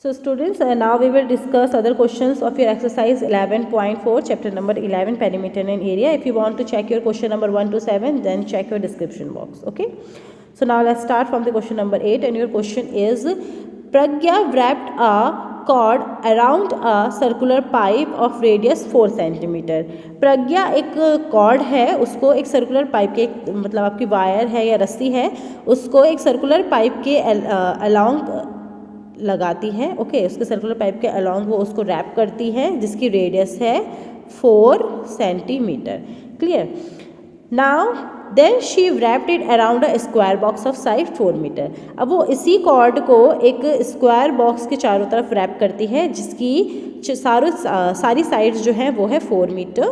So students, now we will discuss other questions of your exercise 11.4 chapter number 11 perimeter and area. If you want to check your question number 1 to 7, then check your description box. Okay. So now let's start from the question number 8, and your question is Pragya wrapped a cord around a circular pipe of radius 4 centimeter. प्रज्ञा एक cord है, उसको एक circular pipe के मतलब आपकी wire है या रस्सी है, उसको एक सर्कुलर पाइप के अलोंग लगाती है. ओके, उसके सर्कुलर पाइप के अलोंग वो उसको रैप करती है जिसकी रेडियस है 4 centimetre. Clear. Now then she wrapped it around a square box of size 4 metre. अब वो इसी कॉर्ड को एक स्क्वायर बॉक्स के चारों तरफ रैप करती है जिसकी सारी साइड्स जो हैं वो है 4 metre.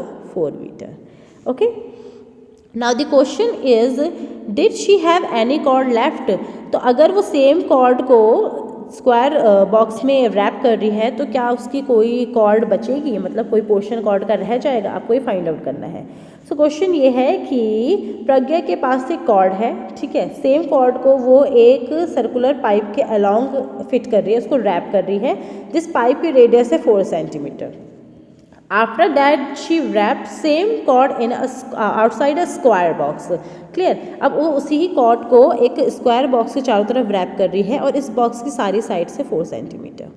Okay. Now the question is did she have any cord left. तो अगर वो सेम कॉर्ड को स्क्वायर बॉक्स में रैप कर रही है तो क्या उसकी कोई कॉर्ड बचेगी, मतलब कोई पोर्शन कॉर्ड का रह जाएगा, आपको ये फाइंड आउट करना है. सो क्वेश्चन ये है कि प्रज्ञा के पास एक कॉर्ड है, ठीक है, सेम कॉर्ड को वो एक सर्कुलर पाइप के अलोंग फिट कर रही है, उसको रैप कर रही है, जिस पाइप की रेडियस है 4 centimetre. After that she wrapped same cord in outside a square box. Clear. अब वो उसी कॉर्ड को एक स्क्वायर बॉक्स के चारों तरफ रैप कर रही है और इस बॉक्स की सारी साइड से 4 सेंटीमीटर.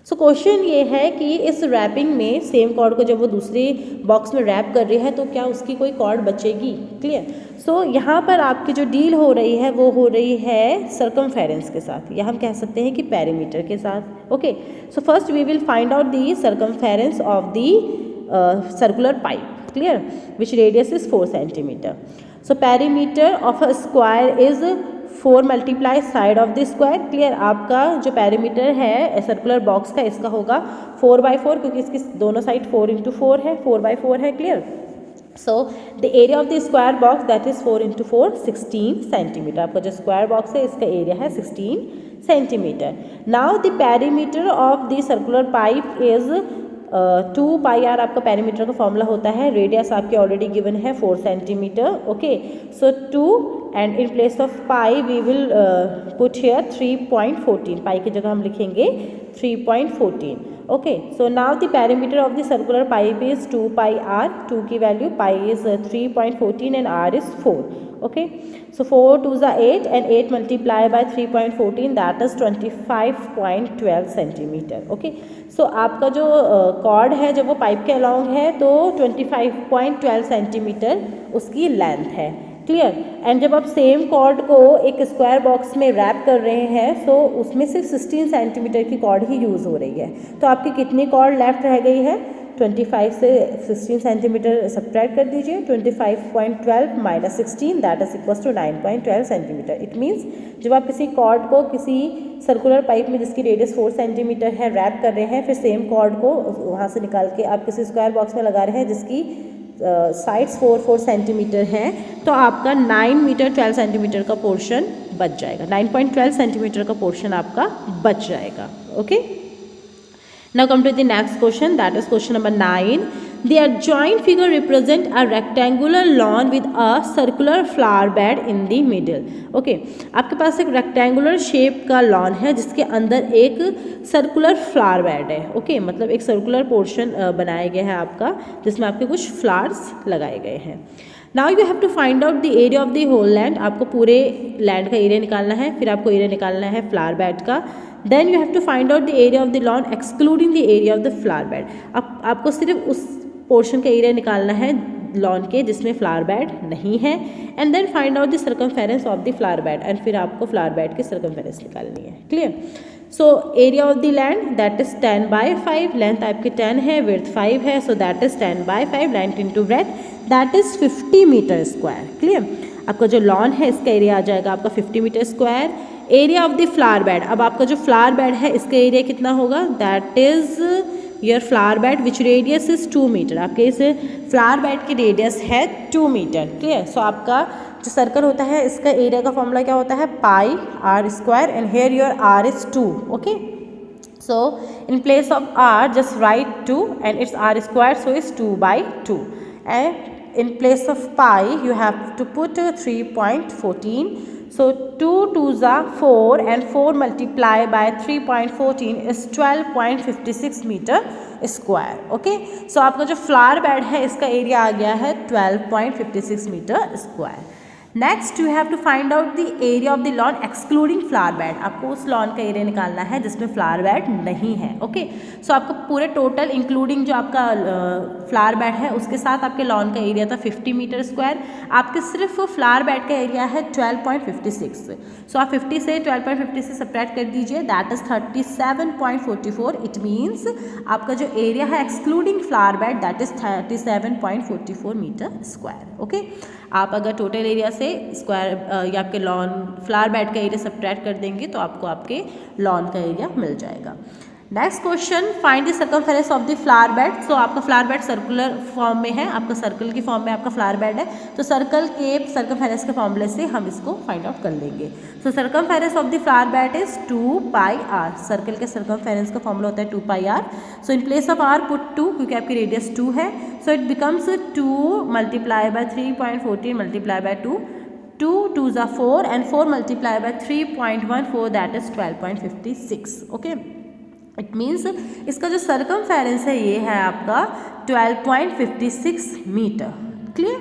सो क्वेश्चन ये है कि इस रैपिंग में सेम कॉर्ड को जब वो दूसरी बॉक्स में रैप कर रही है तो क्या उसकी कोई कॉर्ड बचेगी. क्लियर. सो यहाँ पर आपकी जो डील हो रही है वो हो रही है सर्कमफेरेंस के साथ, या हम कह सकते हैं कि पेरीमीटर के साथ. Okay. So first we will find out the circumference of the circular pipe. Clear. Which radius is 4 centimetre. So perimeter of a square is 4 multiply side of the square. Clear. आपका जो perimeter है circular box का इसका होगा 4/4, क्योंकि इसकी दोनों side 4 × 4 है, 4/4 है. Clear. So the area of the square box that is 4 × 4 16 centimetre. आपका जो स्क्वायर बॉक्स है इसका एरिया है 16 centimetre. Now the perimeter of the circular pipe is 2πr. आपका पेरीमीटर का फॉर्मूला होता है, रेडियस आपकी ऑलरेडी गिवन है 4 centimetre. Okay. So 2 and in place of pi we will put here 3.14. Pi की जगह हम लिखेंगे 3.14. Okay. So now the perimeter of the circular pipe is 2πr. 2 की value, pi is 3.14 and r is 4. Okay. So 4 2s are 8 and 8 multiplied by 3.14 that is 25.12 centimetre. Okay. So आपका जो cord है जब वो पाइप के along है तो 25.12 centimetre उसकी लेंथ है. क्लियर. एंड जब आप सेम कॉर्ड को एक स्क्वायर बॉक्स में रैप कर रहे हैं तो उसमें सिर्फ 16 सेंटीमीटर की कॉर्ड ही यूज़ हो रही है. तो आपकी कितनी कॉर्ड लेफ्ट रह गई है, 25 से 16 सेंटीमीटर सब्ट्रैक्ट कर दीजिए. 25.12 minus 16 that is equals to 9.12 centimetre. It means जब आप किसी कॉर्ड को किसी सर्कुलर पाइप में जिसकी रेडियस 4 सेंटीमीटर है रैप कर रहे हैं, फिर सेम कॉर्ड को वहाँ से निकाल के आप किसी स्क्वायर बॉक्स में लगा रहे हैं जिसकी साइड्स 4 सेंटीमीटर हैं, तो आपका 9 मीटर 12 सेंटीमीटर का पोर्शन बच जाएगा. 9.12 सेंटीमीटर का पोर्शन आपका बच जाएगा. Okay. Now come to the next question, that is question number 9. The adjoint figure represent a rectangular lawn with a circular flower bed in the middle. Okay, आपके पास एक rectangular shape का lawn है जिसके अंदर एक circular flower bed है. Okay, मतलब एक circular portion बनाया गया है आपका जिसमें आपके कुछ flowers लगाए गए हैं. Now you have to find out the area of the whole land. आपको पूरे land का एरिया निकालना है, फिर आपको एरिया निकालना है flower bed का. Then you have to find out the area of the lawn excluding the area of the flower bed. अब आपको सिर्फ उस पोर्शन का एरिया निकालना है लॉन के जिसमें फ्लावर बेड नहीं है. And then find out the circumference of the flower bed, and फिर आपको फ्लावर बेड की सर्कमफेरेंस निकालनी है. Clear. So area of the land that is 10/5. Length आपकी 10 है, विड्थ 5 है, so that is 10/5. Length into breadth that is 50 metre square. Clear. आपका जो लॉन है इसका एरिया आ जाएगा आपका 50 metre square. Area of the flower bed, अब आपका जो फ्लावर बेड है इसका एरिया कितना होगा, that is your flower bed which radius is 2 metre. आपके इस फ्लावर बेड की रेडियस है 2 मीटर. क्लियर. सो आपका जो सर्कल होता है इसका एरिया का फॉर्मूला क्या होता है, pi r square, and here your r is 2. Okay. So in place of r just write 2 and it's r square, so is 2/2. एंड in place of pi you have to put 3.14. So 2 2s are 4 and 4 multiplied by 3.14 is 12.56 metre square. Okay, so आपका जो flower bed है इसका area आ गया है 12.56 metre square. Next you have to find out the area of the lawn excluding flower bed. आपको उस lawn का एरिया निकालना है जिसमें फ्लावर बेड नहीं है. ओके, सो आपको पूरे टोटल इंक्लूडिंग जो आपका फ्लावर बेड है उसके साथ आपके लॉन का एरिया था 50 मीटर स्क्वायर. आपके सिर्फ फ्लावर बेड का एरिया है 12.56. सो आप 50 से 12.56 सब्ट्रैक्ट कर दीजिए, दैट इज 37.44. इट मीन्स आपका जो एरिया है excluding flower bed that is 37.44 metre square. Okay, आप अगर टोटल एरिया से स्क्वायर या आपके लॉन फ्लावर बेड का एरिया सब्ट्रैक्ट कर देंगे तो आपको आपके लॉन का एरिया मिल जाएगा. Next question, find the circumference of the flower bed. So आपका फ्लावर बेड सर्कुलर फॉर्म में है, आपका सर्कल की फॉर्म में आपका फ्लावर बेड है, तो सर्कल के सर्कमफेरेंस के फॉर्मूले से हम इसको फाइंड आउट कर लेंगे. So circumference of the flower bed is 2 pi R. Circle के सर्कमफेरेंस का फॉर्मूला होता है 2 pi R. So in place of R put 2 क्योंकि आपकी रेडियस 2 है. So it becomes 2 multiply by 3.14 multiply by 2. 2 2s are 4 and 4 multiplied by 3.14 that is 12.56. Okay, it means इसका जो circumference है ये है आपका 12.56 metre. Clear?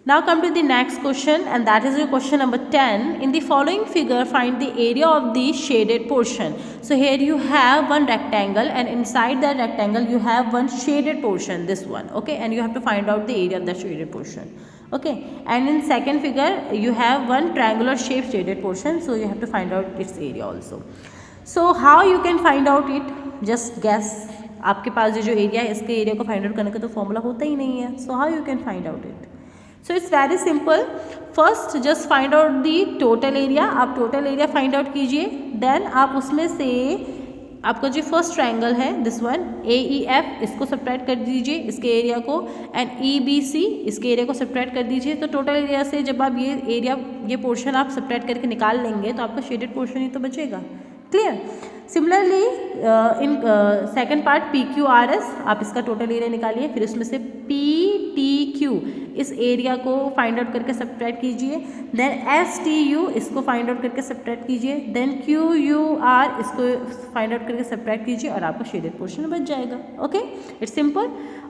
Now come to the next question and that is your question number 10. In the following figure find the area of the shaded portion. So here you have one rectangle and inside that rectangle you have one shaded portion, this one. Okay, and you have to find out the area of the shaded portion. Okay, and in second figure you have one triangular shaped shaded portion, so you have to find out its area also. So how you can find out it? Just guess. आपके पास जो area है इसके area को find out करने का तो formula होता ही नहीं है. So how you can find out it? So it's very simple. First just find out the total area. आप टोटल एरिया फाइंड आउट कीजिए, देन आप उसमें से आपका जो फर्स्ट ट्रायंगल है दिस वन AEF इसको सब्ट्रैक्ट कर दीजिए इसके एरिया को, एंड EBC इसके एरिया को सब्ट्रैक्ट कर दीजिए. तो टोटल एरिया से जब आप ये एरिया ये पोर्शन आप सब्ट्रैक्ट करके निकाल लेंगे तो आपका शेडेड पोर्शन ही तो बचेगा. Clear? Similarly in second part PQRS आप इसका टोटल एरिया निकालिए, फिर उसमें से PTQ इस एरिया को फाइंड आउट करके सब्ट्रैक्ट कीजिए, देन STU इसको फाइंड आउट करके सब्ट्रैक्ट कीजिए, देन QUR इसको फाइंड आउट करके सब्ट्रैक्ट कीजिए और आपका शेडेड पोर्शन बच जाएगा. Okay, it's simple.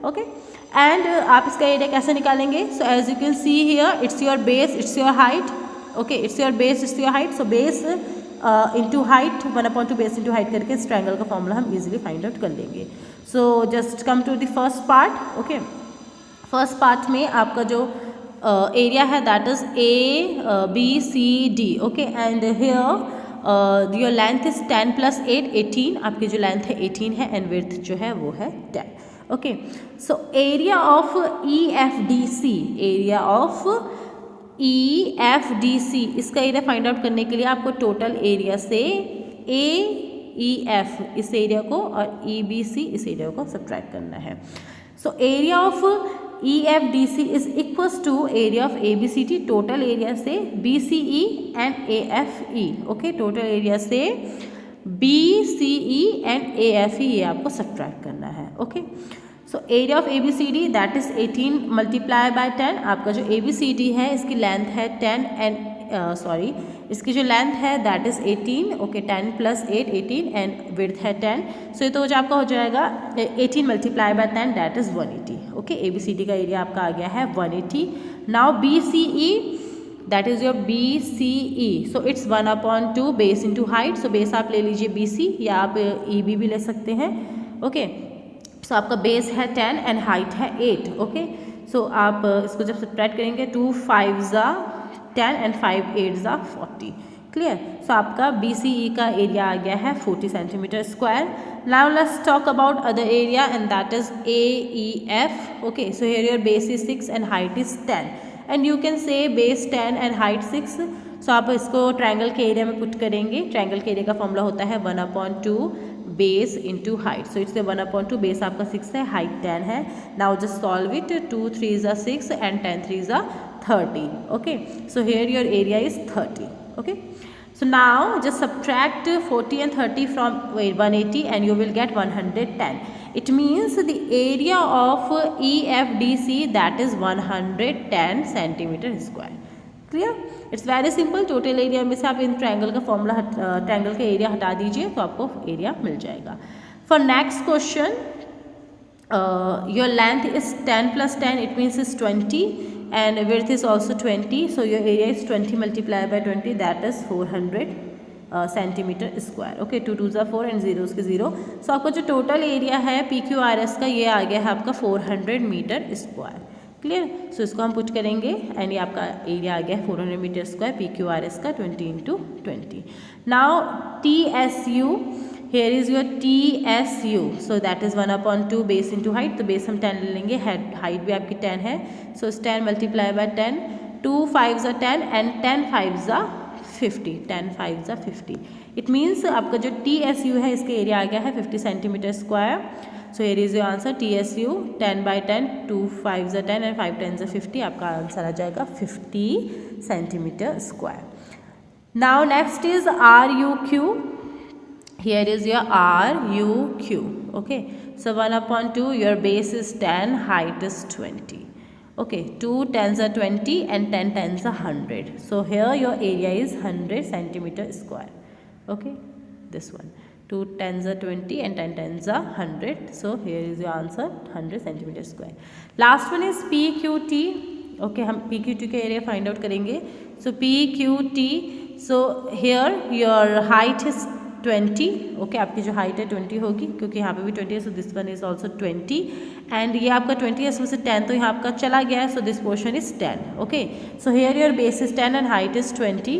Okay, and आप इसका एरिया कैसे निकालेंगे? So as you can see here it's your base, it's your height. Okay, it's your base, it's your height. So base into height 1/2 base into height करके इस triangle का formula हम easily find out कर लेंगे. So just come to the first part. Okay, first part में आपका जो area है that is ABCD. Okay, and here your length is 10 + 8 18. आपकी जो लेंथ है 18 है एंड विड्थ जो है वो है 10. Okay, so area of EFDC, area of EFDC इसका एरिया फाइंड आउट करने के लिए आपको टोटल एरिया से AEF इस एरिया को और EBC इस एरिया को सब्ट्रैक्ट करना है. So area of EFDC is equals to area of ABCD, total area से BCE and AFE. Okay, total area से BCE एंड AFE ये आपको सब्ट्रैक्ट करना है. Okay, so area of ABCD that is 18 multiply by 10. आपका जो ABCD है इसकी लेंथ है 10 एंड इसकी जो लेंथ है that is 18. Okay, 10 + 8 18 and width है 10. सो ये तो आपका हो जाएगा 18 multiply by 10 that is 180. Okay, ABCD का एरिया आपका आ गया है 180. Now BCE that is your BCE. So it's 1/2 base into height. So base आप ले लीजिए BC या आप EB भी ले सकते हैं. ओके, सो आपका बेस है 10 एंड हाइट है 8. ओके, सो आप इसको जब सब्ट्रैक्ट करेंगे 2 5s are 10 and 5 8s are 40. Clear? So आपका BCE का एरिया आ गया है 40 centimetre square. Now let's talk about other area and that is AEF. Okay, so here your base is 6 and height is 10 and you can say base 10 and height 6. So आप इसको triangle के area में put करेंगे. Triangle के area का formula होता है 1/2 base into height. So it's 1/2 base आपका 6 है, हाइट 10 है. Now just solve it. 2 3s are 6 and 10 3s are 30. Okay, so here your area is 30. Okay, so now just subtract 40 and 30 from 180 and you will get 110. It means the area of EFDC that is 110 centimeter square. Clear, it's very simple. Total area में से आप in triangle का formula triangle का area हटा दीजिए तो आपको area मिल जाएगा। For next question, your length is 10 + 10, it means is 20 and width is also 20, so your area is 20 multiplied by 20, that is 400 centimetre square. Okay, 2 2 4 and 0 के 0। सो आपका जो टोटल एरिया है PQRS का ये आ गया है आपका 400 मीटर स्क्वायर। क्लियर, सो इसको हम पुट करेंगे एंड ये आपका एरिया आ गया है 400 मीटर स्क्वायर PQRS का 20 × 20। Now TSU, here is your TSU, so that is 1/2 base into height. तो बेस हम 10 ले लेंगे, हाइट भी आपकी 10 है, सो 10 multiply by 10, 2 5 = 10 and 10 5 = 50, 10 5 = 50। It means आपका जो TSU है इसके एरिया आ गया है 50 centimetre square. So here is your answer TSU 10/10, 2 5 = 10 and 5 10 = 50। आपका आंसर आ जाएगा 50 centimetre square. Now next is RUQ। Here is your RUQ. Okay, so 1/2, your base is 10, height is 20. Okay, 2 10s are 20 and 10 10s are 100. So here your area is 100 centimeter square. Okay, this one, 2 10s are 20 and 10 10s are 100. So here is your answer, 100 centimeter square. Last one is PQT. Okay, हम PQT के area find out करेंगे। So PQT, so here your height is 20। Okay, आपकी जो height है 20 होगी क्योंकि यहाँ पे भी 20 है, so this one is also 20 and ये आपका 20 है, इसमें से 10 तो यहाँ आपका चला गया है, so this portion is 10। Okay, so here your base is 10 and height is 20।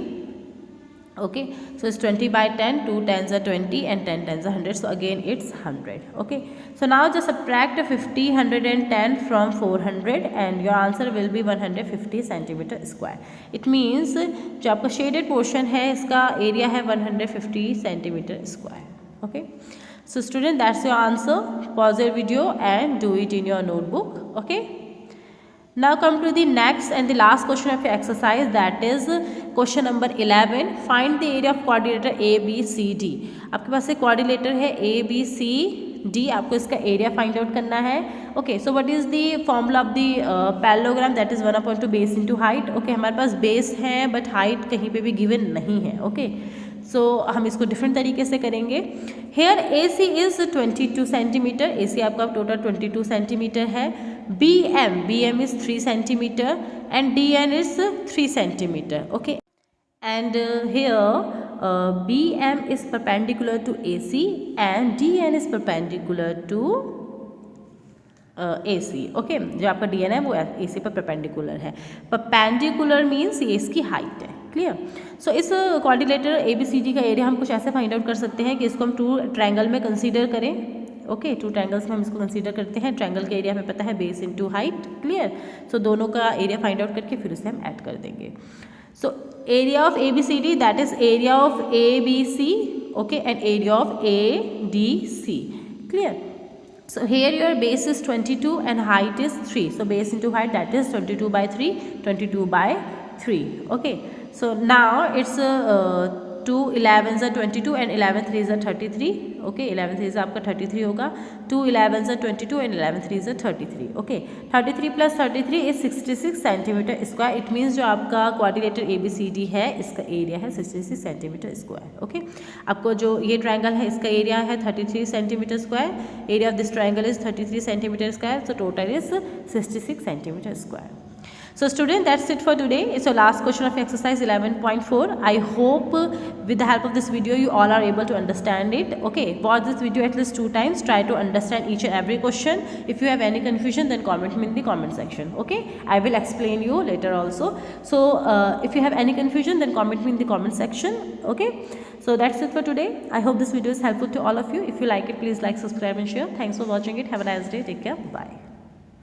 okay, so it's 20/10, 2 10s are 20 and 10 10s are 100, so again it's 100. Okay, so now just subtract 50 110 from 400 and your answer will be 150 centimeter square. It means जो आपका shaded portion है इसका area है 150 centimeter square. Okay, so student, that's your answer. Pause your video and do it in your notebook. Okay, now come to the next and the last question of your exercise, that is question number 11. Find the area of quadrilateral ABCD. आपके पास एक quadrilateral है ABCD, आपको इसका area find out करना है. Okay, so what is the formula of the parallelogram? That is 1/2 base into height. Okay, हमारे पास base है but height कहीं पे भी given नहीं है. Okay, so हम इसको डिफरेंट तरीके से करेंगे. Here AC is 22 centimetre, AC आपका टोटल 22 सेंटीमीटर है. BM is 3 centimetre and DN is 3 centimetre. Okay, and here BM is perpendicular to AC and DN is perpendicular to AC. Okay, जो आपका DN है वो AC पर perpendicular है. Perpendicular means ये इसकी हाइट है. क्लियर. सो इस क्वाड्रिलेटरल ABCD का एरिया हम कुछ ऐसे फाइंड आउट कर सकते हैं कि इसको हम 2 ट्रायंगल में कंसीडर करें. ओके, 2 ट्रायंगल्स में हम इसको कंसीडर करते हैं. ट्रायंगल के एरिया हमें पता है बेस इनटू हाइट. क्लियर. सो दोनों का एरिया फाइंड आउट करके फिर उसे हम ऐड कर देंगे. सो area of ABCD, that is area of ABC. Okay, and area of ADC. Clear. So here your base is 22 and height is 3. So base into height, that is 22/3, 22/3. Okay. So now it's 2 11s are 22 and 11 3s are 33. Okay, 11 3s आपका 33 होगा. 2 11s are 22 and 11 3s are 33. Okay, 33 plus 33 is 66 centimetre square. It means जो आपका quadrilateral ABCD है इसका area है 66 centimetre square. Okay, आपको जो ये ट्रायंगल है इसका एरिया है 33 centimetre square. Area of this triangle is 33 centimetre square. So total is 66 centimetre square. So student, that's it for today. It's your last question of exercise 11.4. I hope with the help of this video you all are able to understand it. Okay, watch this video at least 2 times. Try to understand each and every question. If you have any confusion, then comment me in the comment section. Okay, I will explain you later also. So if you have any confusion, then comment me in the comment section. Okay, so that's it for today. I hope this video is helpful to all of you. If you like it, please like, subscribe and share. Thanks for watching it. Have a nice day. Take care. Bye.